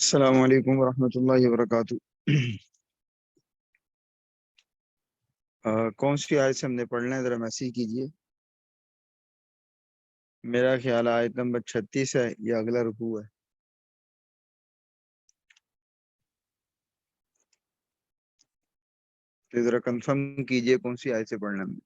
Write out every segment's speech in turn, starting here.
السلام علیکم ورحمۃ اللہ وبرکاتہ۔ کون سی آیت سے ہم نے پڑھنا ہے، ذرا میسیج کیجیے۔ میرا خیال ہے آیت نمبر 36 ہے یا اگلا رکوع ہے۔ تو ذرا کنفرم کیجیے کون سی آیت سے پڑھنا ہے۔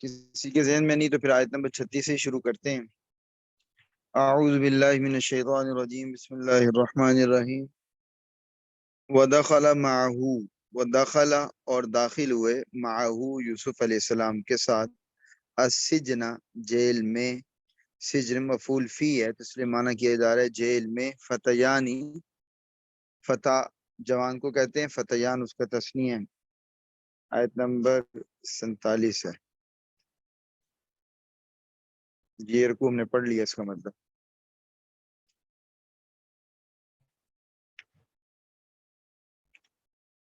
کسی کے ذہن میں نہیں تو پھر آیت نمبر 36 سے شروع کرتے ہیں۔ اعوذ باللہ من الشیطان الرجیم، بسم اللہ الرحمن الرحیم۔ وَدَخَلَ مَعَهُ، وَدَخَلَ اور داخل ہوئے، مَعَهُ یوسف علیہ السلام کے ساتھ، السجن جیل میں، سجن مفعول فی ہے تو اس لیے معنی کیا جا رہا ہے جیل میں، فتیانی، فتح جوان کو کہتے ہیں، فتیان اس کا تثنیہ ہے۔ آیت نمبر 47 ہے، یہ رکوع ہم نے پڑھ لیا، اس کا مطلب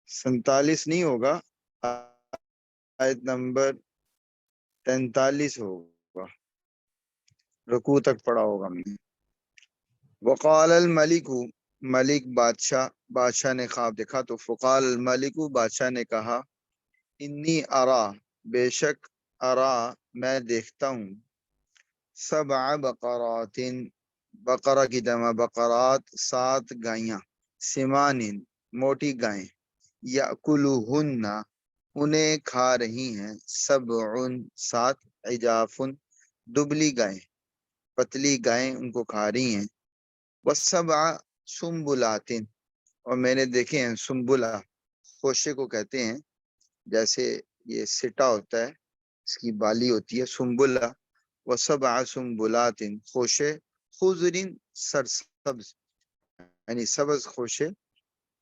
47 نہیں ہوگا، آیت نمبر 43 ہوگا، رکوع تک پڑھا ہوگا ہم نے۔ وقال الملک، ملک بادشاہ نے خواب دیکھا تو فقال الملک، بادشاہ نے کہا، انی ارا، بے شک ارا میں دیکھتا ہوں، سبع بقرات، بقرہ کی جمع بقرات 7 گائیاں، سمان موٹی گائیں، یأکلہن انہیں کھا رہی ہیں، سبع 7 عجاف دبلی گائیں، پتلی گائیں ان کو کھا رہی ہیں، وسبع سنبلات اور میں نے دیکھے ہیں، سنبلہ خوشے کو کہتے ہیں، جیسے یہ سٹا ہوتا ہے اس کی بالی ہوتی ہے سنبلہ، وسبع سنبلات خوشے، خضر سرسبز یعنی سبز خوشے،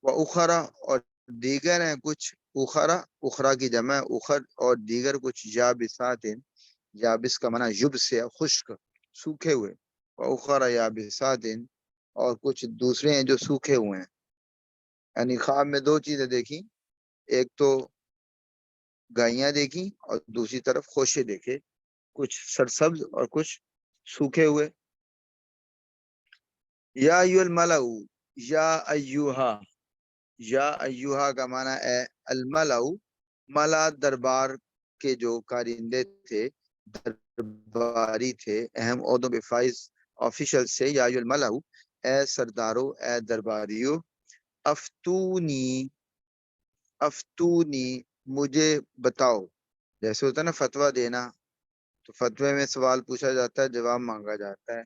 واخرى اور دیگر ہیں کچھ، اخرى اخرى کی جمع ہے اخر، اور دیگر کچھ یابسات، یابس کا معنی یب سے خشک سوکھے ہوئے، واخرى یابسات اور کچھ دوسرے ہیں جو سوکھے ہوئے ہیں۔ یعنی خواب میں 2 چیزیں دیکھی، ایک تو گائیاں دیکھی اور دوسری طرف خوشے دیکھے، کچھ سرسبز اور کچھ سوکھے ہوئے۔ یا ایھا الملأ، یا ایھا، یا ایھا کا معنی ہے الملأ، ملا دربار کے جو کارندے تھے، درباری تھے، اہم عہدوں پہ فائز آفیشل سے، یا ایھا الملأ اے سردارو، اے درباریو، افتونی، افتونی مجھے بتاؤ، جیسے ہوتا ہے نا فتویٰ دینا، تو فتوے میں سوال پوچھا جاتا ہے، جواب مانگا جاتا ہے،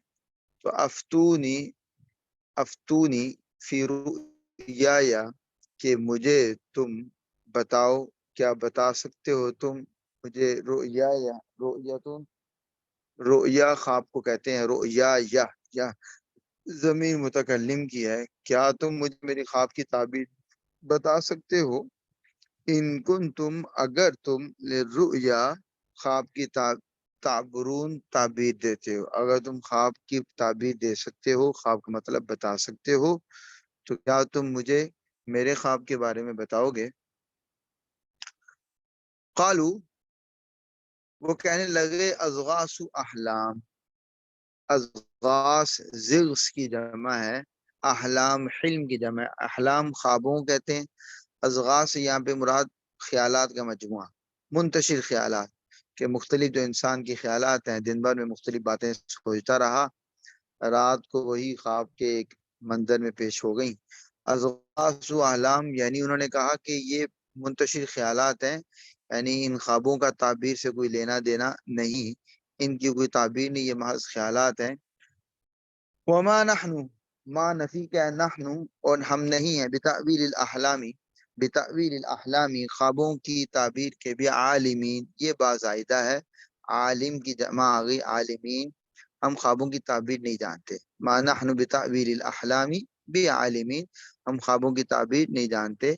تو افتونی، افتونی فی رؤیایا کہ مجھے تم بتاؤ، کیا بتا سکتے ہو تم مجھے، رؤیایا، رؤیتون، رؤیا خواب کو کہتے ہیں، رؤیایا یا ضمیر متکلم کی ہے، کیا تم مجھے میری خواب کی تعبیر بتا سکتے ہو، ان کنتم اگر تم للرؤیا خواب کی تعبرون تعبیر دیتے ہو، اگر تم خواب کی تعبیر دے سکتے ہو، خواب کا مطلب بتا سکتے ہو، تو کیا تم مجھے میرے خواب کے بارے میں بتاؤ گے۔ قالو وہ کہنے لگے، اضغاث احلام، اضغاث زغس کی جمع ہے، احلام حلم کی جمع ہے، احلام خوابوں کہتے ہیں، اضغاث یہاں پہ مراد خیالات کا مجموعہ، منتشر خیالات، کہ مختلف جو انسان کی خیالات ہیں، دن بھر میں مختلف باتیں سوچتا رہا، رات کو وہی خواب کے ایک منظر میں پیش ہو گئیں۔ اضغاث و احلام یعنی انہوں نے کہا کہ یہ منتشر خیالات ہیں، یعنی ان خوابوں کا تعبیر سے کوئی لینا دینا نہیں، ان کی کوئی تعبیر نہیں، یہ محض خیالات ہیں۔ وما نحن، ما نفی کا نحن اور ہم نہیں ہیں، بتأویل الاحلامی، بتأویل الاحلامی خوابوں کی تعبیر کے بھی عالمین، یہ بازائدہ ہے، عالم کی جمع آ گئی، عالمین، ہم خوابوں کی تعبیر نہیں جانتے، ما نحن بتأویل الاحلامی بعالمین، ہم خوابوں کی تعبیر نہیں جانتے.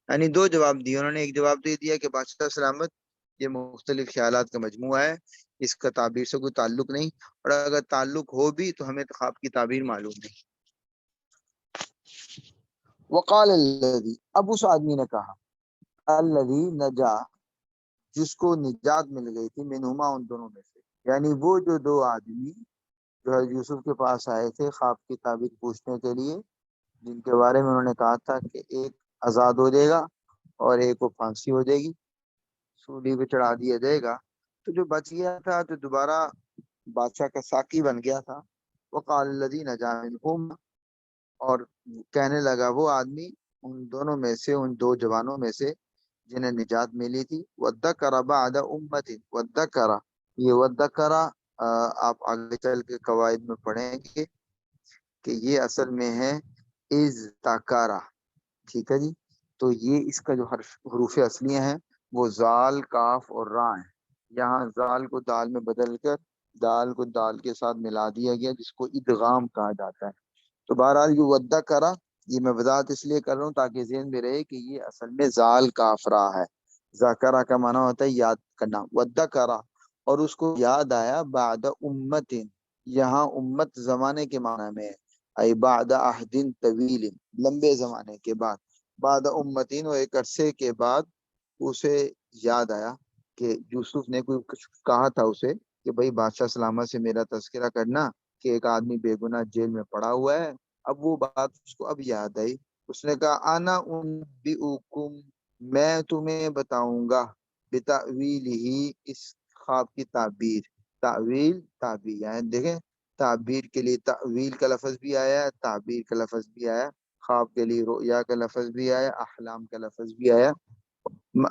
یعنی دو جواب دیے انہوں نے. ایک جواب تو یہ دیا کہ بادشاہ سلامت یہ مختلف خیالات کا مجموعہ ہے، اس کا تعبیر سے کوئی تعلق نہیں، اور اگر تعلق ہو بھی تو ہمیں تو خواب کی تعبیر معلوم نہیں. وقال الذی، اب اس آدمی نے کہا، الذی نجا، جس کو نجات مل گئی تھی، منہما، ان دونوں میں سے. یعنی وہ جو دو آدمی جو ہے یوسف کے پاس آئے تھے خواب کی تعبیر پوچھنے کے لیے، جن کے بارے میں انہوں نے کہا تھا کہ ایک آزاد ہو جائے گا اور ایک کو پھانسی ہو جائے گی، سولی پہ چڑھا دیا جائے گا، تو جو بچ گیا تھا جو دوبارہ بادشاہ کا ساقی بن گیا تھا، وقال الذی نجا منہم، اور کہنے لگا وہ آدمی ان دونوں میں سے، ان دو جوانوں میں سے جنہیں نجات ملی تھی، وَذَّكَرَ بَعْدَ أُمَّةٍ، وَذَّكَرَ، یہ وَذَّكَرَ آپ آگے چل کے قواعد میں پڑھیں گے کہ یہ اصل میں ہے اِذْتَكَرَ، ٹھیک ہے جی. تو یہ اس کا جو حروف اصلیہ ہیں وہ زال، کاف اور راء ہیں. یہاں زال کو دال میں بدل کر دال کو دال کے ساتھ ملا دیا گیا، جس کو ادغام کہا جاتا ہے. تو بہرحال یہ ودا کرا، یہ میں وضاحت اس لیے کر رہا ہوں تاکہ ذہن میں رہے کہ یہ اصل میں زال کاف را ہے. ذکرہ کا معنی ہوتا ہے یاد کرنا. ودا کرا، اور اس کو یاد آیا، بعد امت، یہاں امت زمانے کے معنی میں ہے، ای بعد عہد طویل، لمبے زمانے کے بعد. بعد امتین، اور ایک عرصے کے بعد اسے یاد آیا کہ یوسف نے کوئی کچھ کہا تھا اسے کہ بھائی بادشاہ سلامت سے میرا تذکرہ کرنا کہ ایک آدمی بے گناہ جیل میں پڑا ہوا ہے. اب وہ بات اس کو اب یاد آئی. اس نے کہا انا انبئکم، میں تمہیں بتاؤں گا، بتاویلہ، اس خواب کی تعبیر. تعویل، تعبیر، یعنی دیکھیں تعبیر کے لیے تعویل کا لفظ بھی آیا ہے، تعبیر کا لفظ بھی آیا، خواب کے لیے رؤیا کا لفظ بھی آیا، احلام کا لفظ بھی آیا.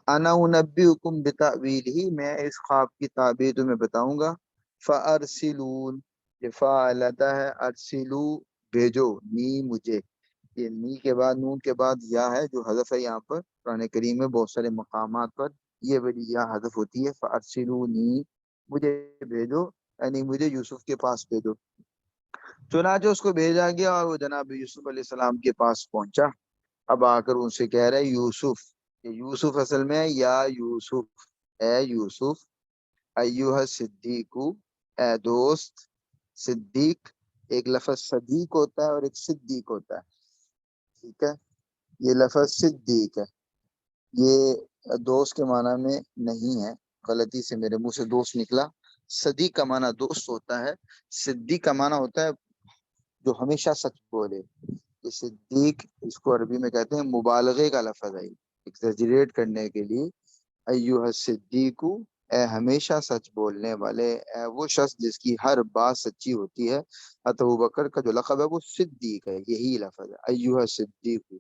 انا انبئکم بتاویلہ، میں اس خواب کی تعبیر تمہیں بتاؤں گا. فارسلون، یہ فعلتا ہے، ارسلو، بھیجو، نی مجھے. یہ نی کے بعد نون کے بعد یا ہے جو حذف ہے یہاں پر قرآن کریم میں بہت سارے مقامات پر یہ بڑی یا حذف ہوتی ہے. فارسلونی، مجھے بھیجو، یعنی مجھے یوسف کے پاس بھیجو. چنانچہ اس کو بھیجا گیا اور وہ جناب یوسف علیہ السلام کے پاس پہنچا. اب آ کر ان سے کہہ رہے یوسف، یہ یوسف اصل میں ہے، یا یوسف، اے یوسف، ایوہ صدیق، اے دوست. صدیق، ایک لفظ صدیق ہوتا ہے اور ایک صدیق ہوتا ہے، ٹھیک ہے. یہ لفظ صدیق ہے، یہ دوست کے معنی میں نہیں ہے، غلطی سے میرے منہ سے دوست نکلا. صدیق کا معنی دوست ہوتا ہے، صدیق کا معنی ہوتا ہے جو ہمیشہ سچ بولے. یہ صدیق اس کو عربی میں کہتے ہیں مبالغے کا لفظ ہے، ایگزیجریٹ کرنے کے لیے. ایوہ صدیق، اے ہمیشہ سچ بولنے والے، اے وہ شخص جس کی ہر بات سچی ہوتی ہے. ابو بکر کا جو لقب ہے وہ صدیق ہے، یہی لفظ ہے ایوہ صدیق.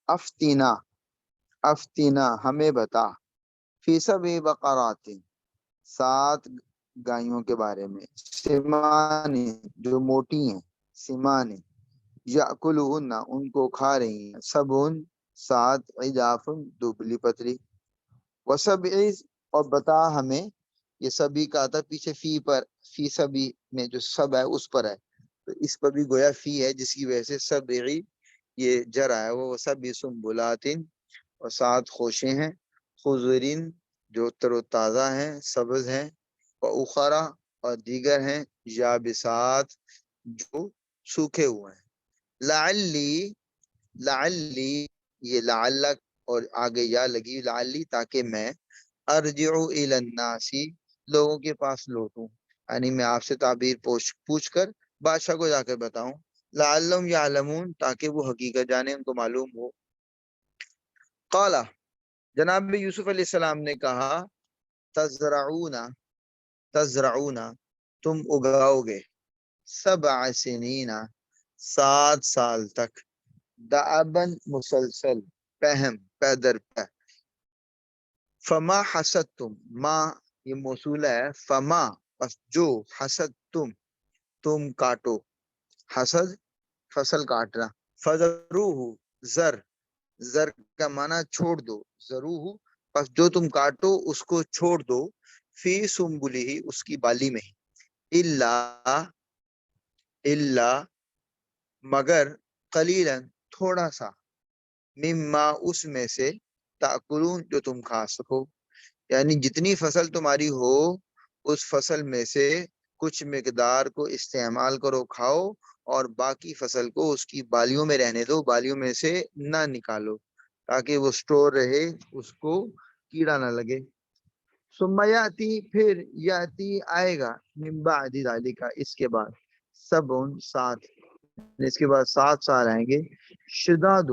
افتینا، افتینا، ہمیں بتا، فی سبع بقرات، 7 گایوں کے بارے میں، سمانی، جو موٹی ہیں، سمانی، یاکلہن، ان کو کھا رہی ہیں، 7، 7، عجاف، دبلی پتری، وسبع، اور بتا ہمیں. یہ سبھی کا تھا پیچھے فی پر، فی سبھی میں جو سب ہے اس پر ہے، تو اس پر بھی گویا فی ہے جس کی وجہ سے سبعی یہ جر آیا. وہ سبع سنبلاتن، اور 7 خوشیں ہیں، خضرین، جو تر و تازہ ہیں، سبز ہیں، وأخرى، اور دیگر ہیں، یابسات، جو سوکھے ہوئے ہیں. لعلی، لعلی، یہ لعلک اور آگے یا لگی لعلی، تاکہ میں ارجع الی الناس، لوگوں کے پاس لوٹوں، یعنی میں آپ سے تعبیر پوچھ کر بادشاہ کو جا کر بتاؤں. لعلہم یعلمون، تاکہ وہ حقیقت جانے، ان کو معلوم ہو. قال، جناب یوسف علیہ السلام نے کہا، تزرعون، تزرعون، تم اگاؤ گے، 7 سنین، 7 سال تک، دعبن، مسلسل، پہم، پہ در پہ. فما حسدتم، ما یہ موصول ہے، فما پس جو، حسدتم، تم کاٹو، حسد فصل کاٹنا، فذروہ، زر، زر کا معنی چھوڑ دو، ضروح، پس جو تم کاٹو اس کو چھوڑ دو، فی سنبلہ، اس کی بالی میں، الا، الا، مگر، قلیلا، تھوڑا سا، مما اس میں سے، تاکلون جو تم کھا سکو، یعنی جتنی فصل تمہاری ہو اس فصل میں سے کچھ مقدار کو استعمال کرو کھاؤ، اور باقی فصل کو اس کی بالیوں میں رہنے دو، بالیوں میں سے نہ نکالو تاکہ وہ سٹور رہے، اس کو کیڑا نہ لگے۔ ثم یاتی پھر، یاتی آئے گا، من بعد ذالک اس کے بعد، سبع 7، اس کے بعد 7 سال آئیں گے، شداد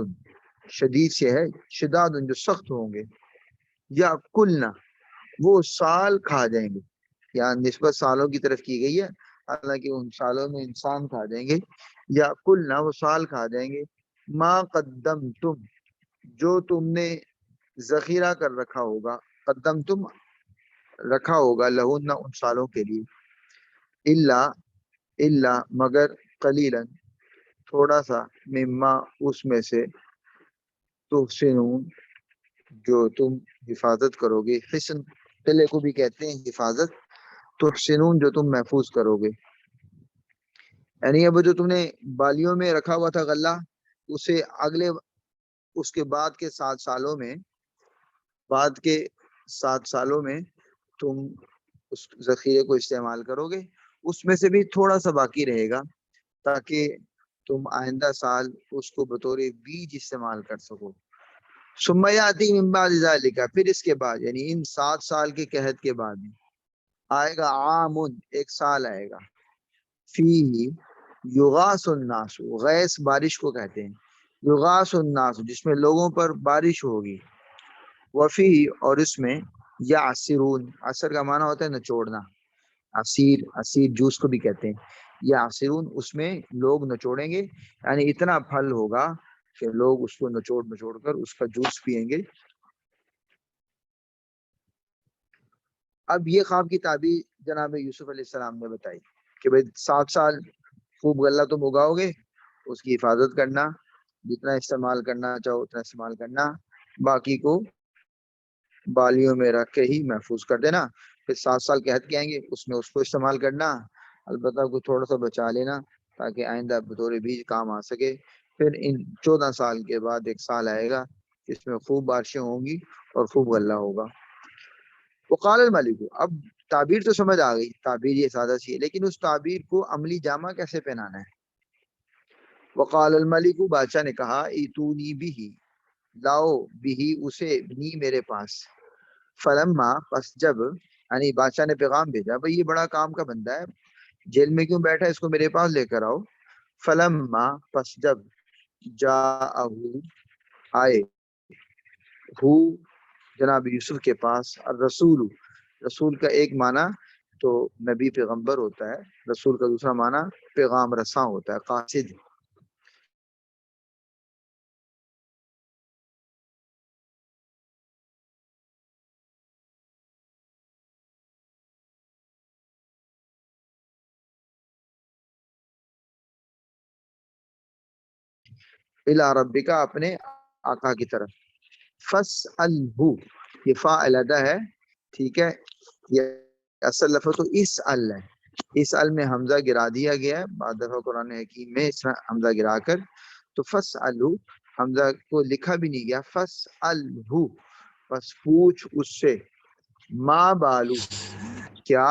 شدید سے ہے، شداد جو سخت ہوں گے، یا کلنا وہ سال کھا جائیں گے، یا نسبت سالوں کی طرف کی گئی ہے، حالانکہ ان سالوں میں انسان کھا جائیں گے، یا کلنا وہ سال کھا جائیں گے، ما قدم تم جو تم نے ذخیرہ کر رکھا ہوگا، قدم تم رکھا ہوگا، لہن ان سالوں کے لیے، الا مگر قلیلا تھوڑا سا، مما اس میں سے، تحسنون جو تم حفاظت کرو گے، حسن قلعے کو بھی کہتے ہیں حفاظت، تحسنون جو تم محفوظ کرو گے، یعنی اب جو تم نے بالیوں میں رکھا ہوا تھا غلہ، اسے اگلے اس کے بعد کے 7 سالوں میں، بعد کے 7 سالوں میں تم اس ذخیرے کو استعمال کرو گے، اس میں سے بھی تھوڑا سا باقی رہے گا تاکہ تم آئندہ سال اس کو بطور بیج استعمال کر سکو۔ ثم یاتی من بعد ذالک پھر اس کے بعد، یعنی ان 7 سال کے قحط کے بعد آئے گا، عام ایک سال آئے گا، فی یغاث الناس، غیث بارش کو کہتے ہیں، یغاث الناس جس میں لوگوں پر بارش ہوگی، وفی اور اس میں، یعصرون عصر کا معنی ہوتا ہے نچوڑنا، عصیر، عصیر جوس کو بھی کہتے ہیں، یعصرون اس میں لوگ نچوڑیں گے، یعنی اتنا پھل ہوگا کہ لوگ اس کو نچوڑ نچوڑ کر اس کا جوس پیئیں گے۔ اب یہ خواب کی تعبیر جناب یوسف علیہ السلام نے بتائی کہ بھئی 7 سال خوب غلہ تم اگاؤ گے، اس کی حفاظت کرنا، جتنا استعمال کرنا چاہو اتنا استعمال کرنا، باقی کو بالیوں میں رکھ کے ہی محفوظ کر دینا، پھر 7 سال قحط کے آئیں گے، اس میں اس کو استعمال کرنا، البتہ کو تھوڑا سا بچا لینا تاکہ آئندہ بطور بیج کام آ سکے۔ پھر ان 14 سال کے بعد ایک سال آئے گا جس میں خوب بارشیں ہوں گی اور خوب غلہ ہوگا۔ وقال الملک، اب تعبیر تو سمجھ آ گئی، تعبیر یہ سادہ سی ہے، لیکن اس تعبیر کو عملی جامہ کیسے پہنانا ہے؟ وقال الملک، بادشاہ نے کہا، ایتونی بھی، لاؤ بھی اسے، نی میرے پاس، فلما پس جب، یعنی بادشاہ نے پیغام بھیجا بھئی یہ بڑا کام کا بندہ ہے، جیل میں کیوں بیٹھا ہے، اس کو میرے پاس لے کر آؤ۔ فلما پس جب، جاءہو آئے، ہو جناب یوسف کے پاس، الرسول رسول کا ایک معنی تو نبی پیغمبر ہوتا ہے، رسول کا دوسرا معنی پیغام رساں ہوتا ہے، قاصد۔ الی ربک اپنے آقا کی طرف، فاسألہ یہ فاعل ادا ہے، ٹھیک ہے، یہ اصل لفظ تو اسأل ہے، اسأل میں حمزہ گرا دیا گیا ہے، بعض دفعہ قرآن حکیم میں اس میں حمزہ گرا کر، تو فاسألہ حمزہ کو لکھا بھی نہیں گیا، فاسألہ بس پوچھ اس سے، ما بالو کیا،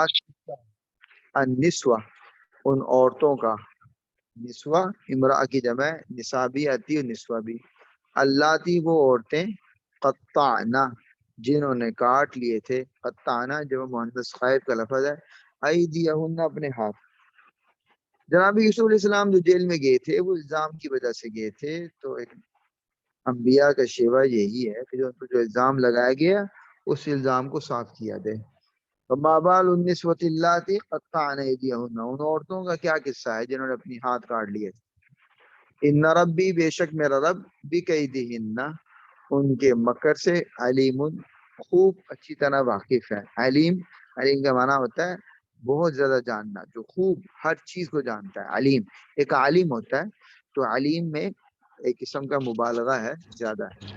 النسوہ ان عورتوں کا، نسوہ امرأہ کی جمع ہے، نساء بھی آتی ہے نسوہ بھی، اللاتی وہ عورتیں، قطعنا جنہوں نے کاٹ لیے تھے، قطعنا جو مؤنث غائب کا لفظ ہے، ایدیہن اپنے ہاتھ۔ جناب یوسف علیہ السلام جو جیل میں گئے تھے وہ الزام کی وجہ سے گئے تھے، تو ایک انبیاء کا شیوہ یہی ہے کہ جو الزام لگایا گیا اس الزام کو صاف کیا دے۔ وما بال النسوۃ اللاتی قطعن ایدیہن، ان عورتوں کا کیا قصہ ہے جنہوں نے اپنی ہاتھ کاٹ لیے تھے۔ ان ربی بے شک میرا رب، بکیدہن ان کے مکر سے، علیم خوب اچھی طرح واقف ہے۔ علیم، علیم کا معنی ہوتا ہے بہت زیادہ جاننا، جو خوب ہر چیز کو جانتا ہے، علیم ایک عالم ہوتا ہے، تو علیم میں ایک قسم کا مبالغہ ہے، زیادہ ہے۔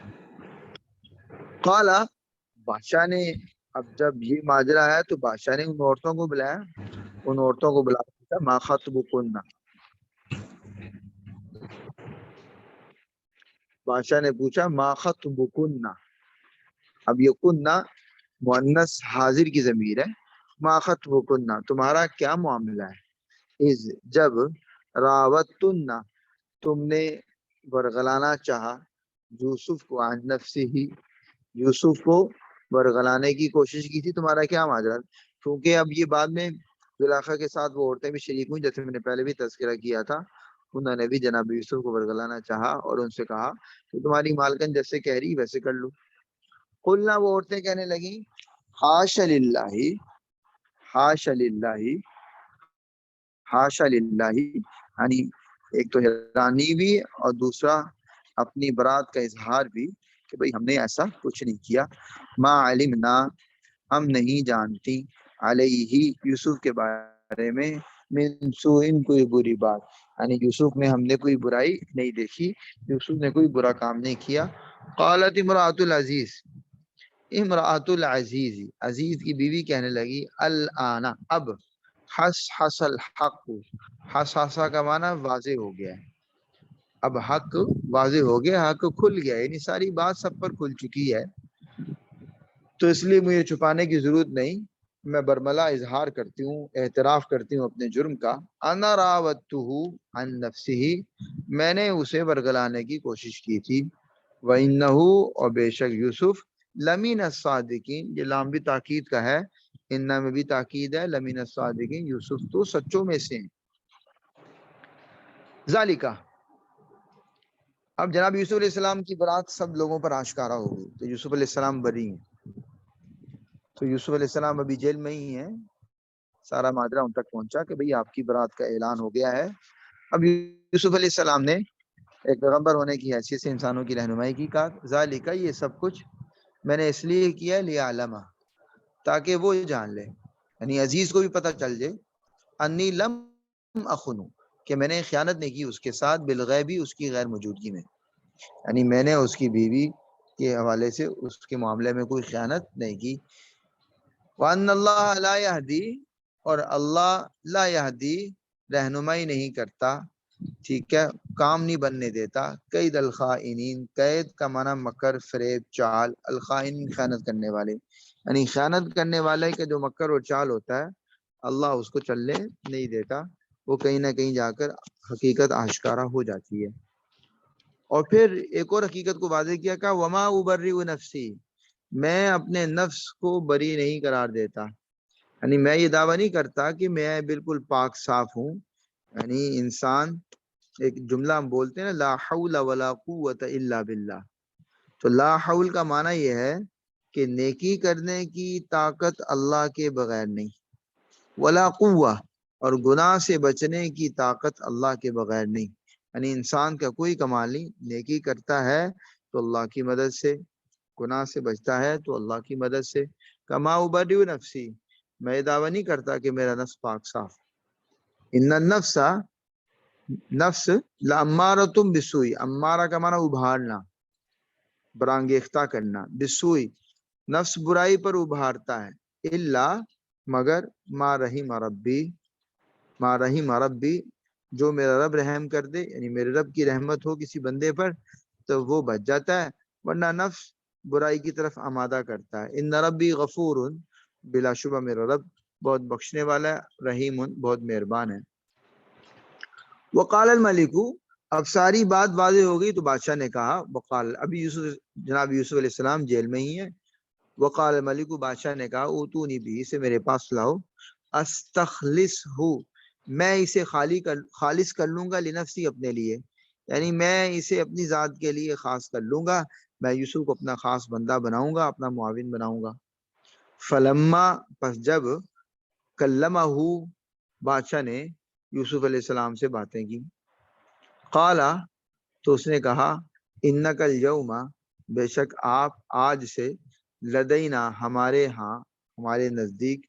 قال بادشاہ نے، اب جب یہ ماجرا ہے تو بادشاہ نے ان عورتوں کو بلایا، ان عورتوں کو بلا ما خطبکن، بادشاہ نے پوچھا ما خطبکننا، اب یہ کننا مؤنث حاضر کی ضمیر ہے، ما خطبکننا تمہارا کیا معاملہ ہے، اذ جب راوتن تم نے برگلانا چاہا یوسف کو عن نفسی ہی، یوسف کو برگلانے کی کوشش کی تھی، تمہارا کیا ماجرا، کیونکہ اب یہ بعد میں زلیخا کے ساتھ وہ عورتیں بھی شریک ہوئی، جیسے میں نے پہلے بھی تذکرہ کیا تھا، انہوں نے بھی جناب یوسف کو برگلانا چاہا اور ان سے کہا کہ تمہاری مالکن جیسے کہہ رہی ویسے کر لو۔ قلنا وہ عورتیں کہنے لگیں حاش للہ، حاش للہ، حاشا للہ، یعنی ایک تو حیرانی بھی اور دوسرا اپنی برات کا اظہار بھی کہ بھئی ہم نے ایسا کچھ نہیں کیا، ما علمنا ہم نہیں جانتی علیہ یوسف کے بارے میں من سوء کوئی بری بات، یعنی یوسف میں ہم نے کوئی برائی نہیں دیکھی، یوسف نے کوئی برا کام نہیں کیا۔ قالت امرأۃ العزیز، امرأۃ العزیز عزیز کی بیوی کہنے لگی الآن اب، حس حس الحق، حس حسا کا معنی واضح ہو گیا ہے، اب حق واضح ہو گیا، حق کھل گیا، یعنی ساری بات سب پر کھل چکی ہے، تو اس لیے مجھے چھپانے کی ضرورت نہیں، میں برملا اظہار کرتی ہوں، اعتراف کرتی ہوں اپنے جرم کا، انا راودتہ عن نفسہ، میں نے اسے برگلانے کی کوشش کی تھی، وَإِنَّهُ اور بے شک یوسف لمین الصادقین، یہ لام بھی تاکید کا ہے، انہ میں بھی تاکید ہے، لمین الصادقین یوسف تو سچوں میں سے ہیں۔ ذالکہ، اب جناب یوسف علیہ السلام کی برات سب لوگوں پر آشکارا ہو گئی، تو یوسف علیہ السلام بری ہیں، تو یوسف علیہ السلام ابھی جیل میں ہی ہیں، سارا ماجرا ان تک پہنچا کہ بھئی آپ کی برات کا اعلان ہو گیا ہے۔ اب یوسف علیہ السلام نے ایک پیغمبر ہونے کی حیثیت سے انسانوں کی رہنمائی کی، کہا ذالکہ یہ سب کچھ میں نے اس لیے کیا لیعلمہ، تاکہ وہ جان لے، یعنی عزیز کو بھی پتہ چل جائے، انی لم اخنو کہ میں نے خیانت نہیں کی اس کے ساتھ، بالغیبی اس کی غیر موجودگی میں، یعنی میں نے اس کی بیوی کے حوالے سے اس کے معاملے میں کوئی خیانت نہیں کی۔ وَأَنَّ اللَّهَ لَا يَهْدِي اور اللہ لا يَهْدِي رہنمائی نہیں کرتا، ٹھیک ہے، کام نہیں بننے دیتا، قید الخائنین، قید کا معنی مکر، فریب، چال، الخائنین خیانت کرنے والے، یعنی خیانت کرنے والے کا جو مکر اور چال ہوتا ہے اللہ اس کو چلنے نہیں دیتا، وہ کہیں نہ کہیں جا کر حقیقت آشکارا ہو جاتی ہے۔ اور پھر ایک اور حقیقت کو واضح کیا، کہ وما ابرئ نفسی، میں اپنے نفس کو بری نہیں قرار دیتا، یعنی میں یہ دعویٰ نہیں کرتا کہ میں بالکل پاک صاف ہوں، یعنی انسان ایک جملہ ہم بولتے ہیں نا لا حول ولا قوت الا باللہ، تو لا حول کا معنی یہ ہے کہ نیکی کرنے کی طاقت اللہ کے بغیر نہیں، ولا قوہ اور گناہ سے بچنے کی طاقت اللہ کے بغیر نہیں، یعنی انسان کا کوئی کمال نہیں، نیکی کرتا ہے تو اللہ کی مدد سے، گناہ سے بچتا ہے تو اللہ کی مدد سے۔ کما ابرئ نفسی، میں یہ دعویٰ نہیں کرتا کہ میرا نفس پاک صاف، ان النفس نفس لامارۃ بالسوء، امارہ کا معنی ابھارنا، برانگیختہ کرنا، بالسوء نفس برائی پر ابھارتا ہے، الا مگر ما رحم ربی، ما رحم ربی جو میرا رب رحم کر دے، یعنی میرے رب کی رحمت ہو کسی بندے پر تو وہ بچ جاتا ہے، ورنہ نفس برائی کی طرف آمادہ کرتا ہے۔ ان ربی غفور، بلا شبہ میرا رب بہت بخشنے والا ہے، رحیم بہت مہربان ہے۔ وقال الملک، اب ساری بات واضح ہو گئی تو بادشاہ نے کہا، وقال، ابھی جناب یوسف علیہ السلام جیل میں ہی ہیں، وقال الملک، بادشاہ نے کہا اوتونی بھی، اسے میرے پاس لاؤ، استخلصہ، میں اسے خالص کر لوں گا، لنفسی اپنے لیے، یعنی میں اسے اپنی ذات کے لیے خاص کر لوں گا، میں یوسف کو اپنا خاص بندہ بناؤں گا، اپنا معاون بناؤں گا۔ فلما، پس جب، کلمہ، بادشاہ نے یوسف علیہ السلام سے باتیں کی، قال، تو اس نے کہا، انک الیوم، بے شک آپ آج سے، لدینا ہمارے ہاں، ہمارے نزدیک،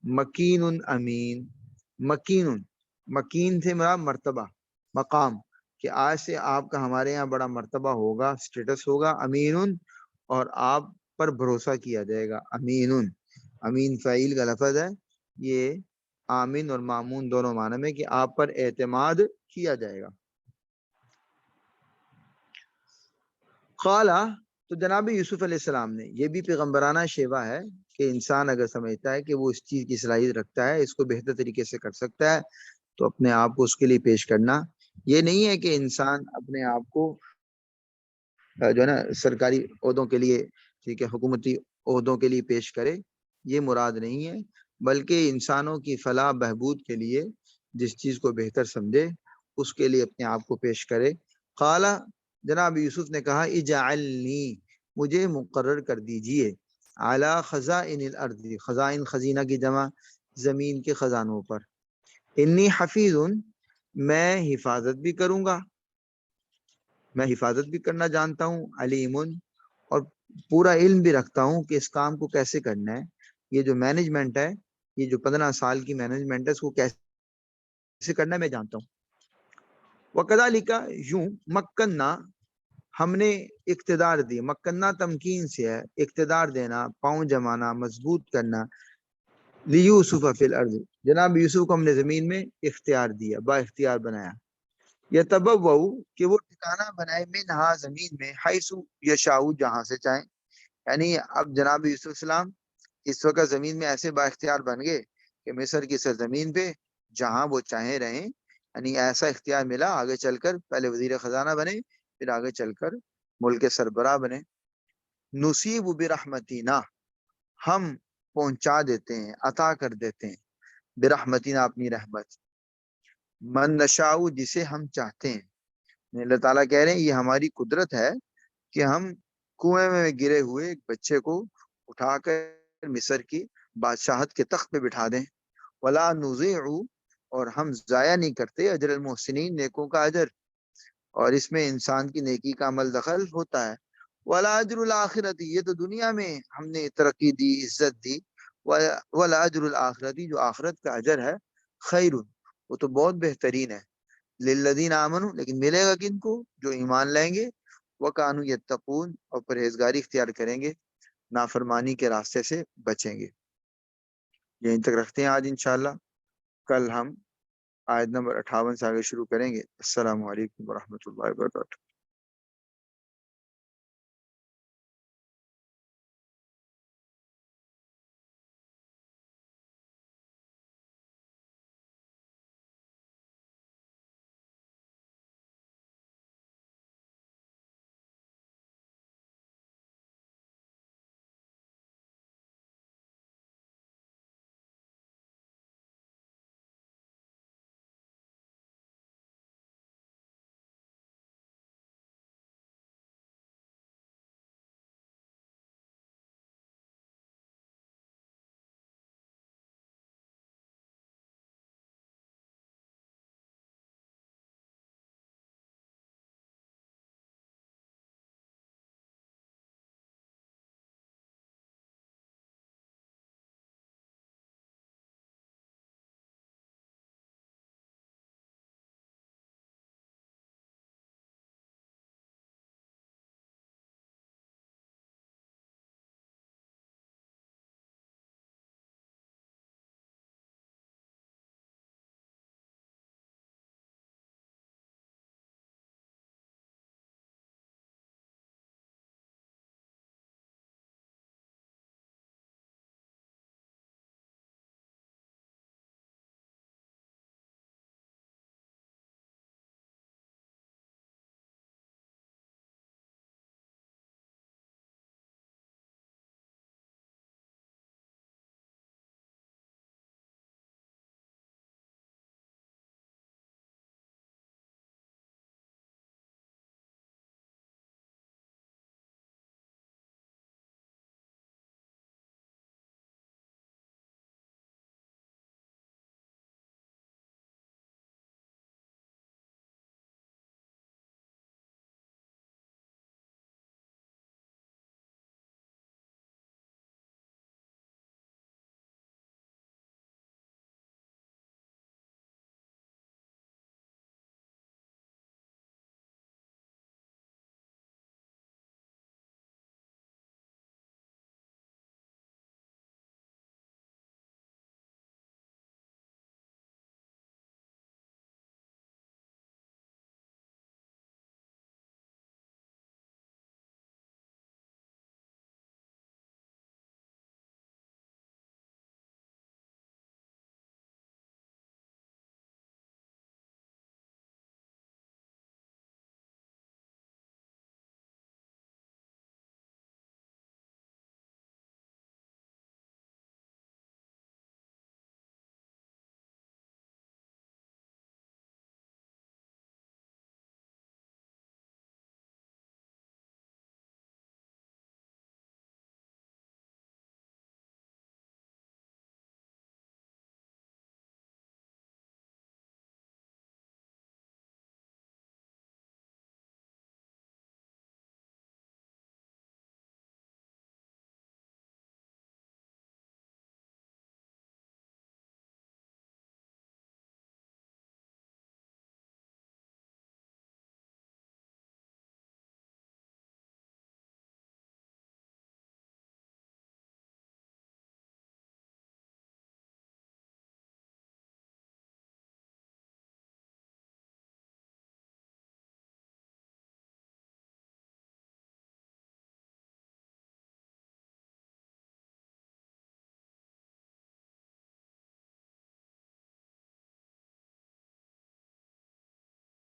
مکین امین، مکین، مکین سے مراد مرتبہ، مقام، کہ آج سے آپ کا ہمارے یہاں بڑا مرتبہ ہوگا، سٹیٹس ہوگا، امین، اور آپ پر بھروسہ کیا جائے گا، امین، امین فعیل کا لفظ ہے، یہ آمین اور مامون دونوں معنی میں کہ آپ پر اعتماد کیا جائے گا۔ قالا، تو جناب یوسف علیہ السلام نے، یہ بھی پیغمبرانہ شیوا ہے کہ انسان اگر سمجھتا ہے کہ وہ اس چیز کی صلاحیت رکھتا ہے، اس کو بہتر طریقے سے کر سکتا ہے، تو اپنے آپ کو اس کے لیے پیش کرنا. یہ نہیں ہے کہ انسان اپنے آپ کو جو ہے نا سرکاری عہدوں کے لیے، ٹھیک ہے، حکومتی عہدوں کے لیے پیش کرے، یہ مراد نہیں ہے، بلکہ انسانوں کی فلاح بہبود کے لیے جس چیز کو بہتر سمجھے اس کے لیے اپنے آپ کو پیش کرے. قالا، جناب یوسف نے کہا اجعلنی، مجھے مقرر کر دیجئے، اعلی خزائن الارض، خزائن خزینہ کی جمع زمین کے خزانوں پر، انی حفیظ، میں حفاظت بھی کروں گا، میں حفاظت بھی کرنا جانتا ہوں، علیم، اور پورا علم بھی رکھتا ہوں کہ اس کام کو کیسے کرنا ہے. یہ جو مینجمنٹ ہے، یہ جو 15 سال کی مینجمنٹ ہے، اس کو کیسے کرنا ہے میں جانتا ہوں. وَكَذَلِكَ، یوں، مکننا، ہم نے اقتدار دی، مکننا تمکین سے ہے، اقتدار دینا، پاؤں جمانا، مضبوط کرنا، لیوسف فی الارض، جناب یوسف کو ہم نے زمین میں اختیار دیا، با اختیار بنایا. یتبوؤ، کہ وہ ٹھکانہ بنائے، منہا، زمین میں، حیث یشاء، جہاں سے چاہیں. یعنی اب جناب یوسف السلام اس وقت زمین میں ایسے با اختیار بن گئے کہ مصر کی سرزمین پہ جہاں وہ چاہیں رہیں. یعنی ایسا اختیار ملا، آگے چل کر پہلے وزیر خزانہ بنے، پھر آگے چل کر ملک کے سربراہ بنے. نصیب برحمتنا، ہم پہنچا دیتے ہیں، عطا کر دیتے ہیں، برحمتنا، اپنی رحمت، من نشاء، جسے ہم چاہتے ہیں. اللہ تعالیٰ کہہ رہے ہیں یہ ہماری قدرت ہے کہ ہم کنویں میں گرے ہوئے ایک بچے کو اٹھا کر مصر کی بادشاہت کے تخت پہ بٹھا دیں. ولا نضیع، اور ہم ضائع نہیں کرتے، اجر المحسنین، نیکوں کا اجر، اور اس میں انسان کی نیکی کا عمل دخل ہوتا ہے. ولا اجر الآخرت، یہ تو دنیا میں ہم نے ترقی دی، عزت دی. ولا اجر الآخرت، جو آخرت کا اجر ہے، خیر، وہ تو بہت بہترین ہے. للذین آمنوا، لیکن ملے گا کن کو؟ جو ایمان لائیں گے، وکانوا یتقون، اور پرہیزگاری اختیار کریں گے، نافرمانی کے راستے سے بچیں گے. یہیں تک رکھتے ہیں آج انشاءاللہ. کل ہم آیت نمبر 58 سے آگے شروع کریں گے. السلام علیکم ورحمۃ اللہ وبرکاتہ.